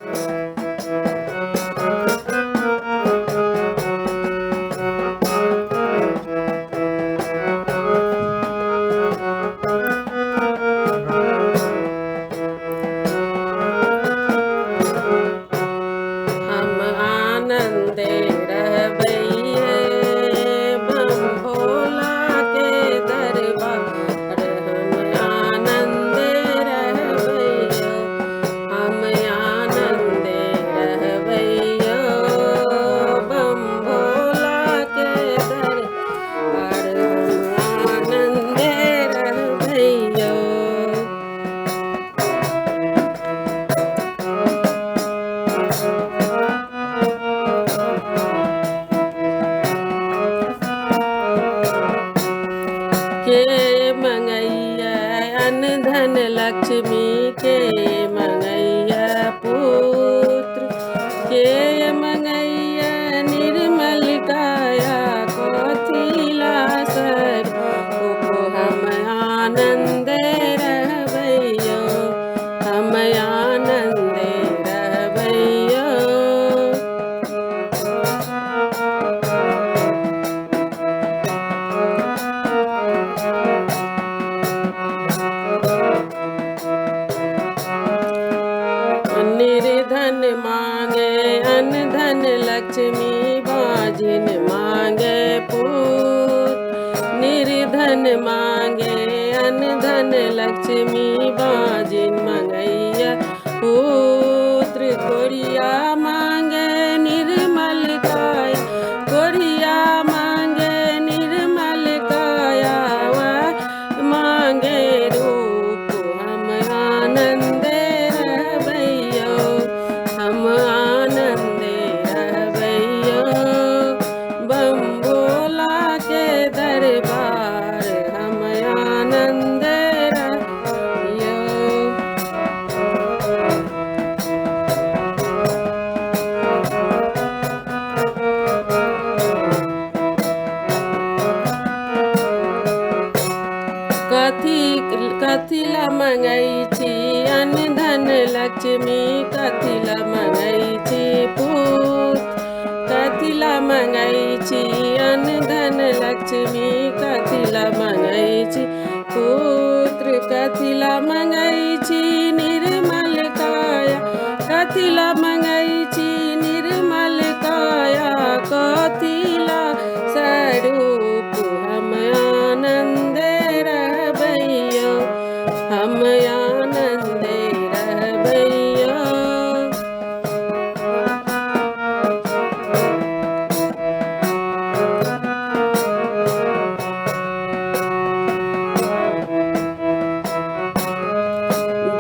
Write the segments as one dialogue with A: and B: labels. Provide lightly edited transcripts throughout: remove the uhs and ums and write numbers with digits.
A: हम आनंदे रहबैये बम भोला के दरबार। हम आनंदे रहबैये, हम आनंदे रहबैये बम भोला के दरबार। हम आनंदे रहबैये। के मंगैया अन्न धन लक्ष्मी के मंगैया पुत्र, के मंगैया निर्मल काया कथिला सर। हम आनंदे रहबैयो, हम आनंदे रहबैयो। निर्धन मांगे अन्न धन लक्ष्मी बाजिन मांगे पुत्र। निर्धन मांगे अन्न धन लक्ष्मी बाजिन मंगैया पुत्र। कोरिया मांगे निर्मल काया, कोरिया मांगे निर्मल काया वह मांगे रूप। हम आनंदे रहबैयो, हम आनंदे रहबैयो बम भोला के दरबार। हम आनंदे रहबैयो। कथिला मंगै छी अन्न धन लक्ष्मी, कथिला मंगै छी पुत्र। कथिला मंगै छी अन्न धन लक्ष्मी, कथिला मंगै छी पुत्र। कथिला मंगै छी निर्मल काया, कथिला मंगै छी निर्मल काया कथिला स्वरूप। हम आनंदे रहबैयो, हम आनंदे रहबैयो।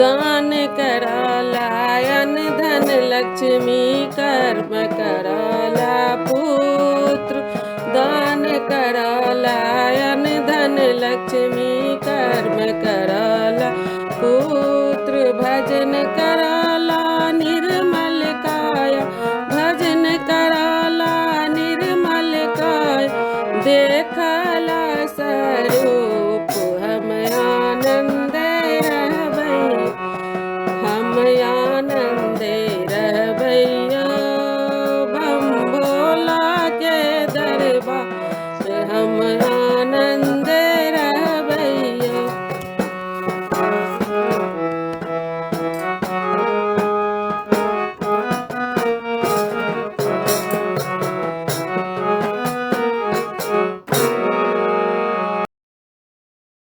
A: दान कराला अन्न धन लक्ष्मी, कर्म कराला पुत्र। दान कराला अन्न धन लक्ष्मी, कर्म कराला पुत्र। भजन करा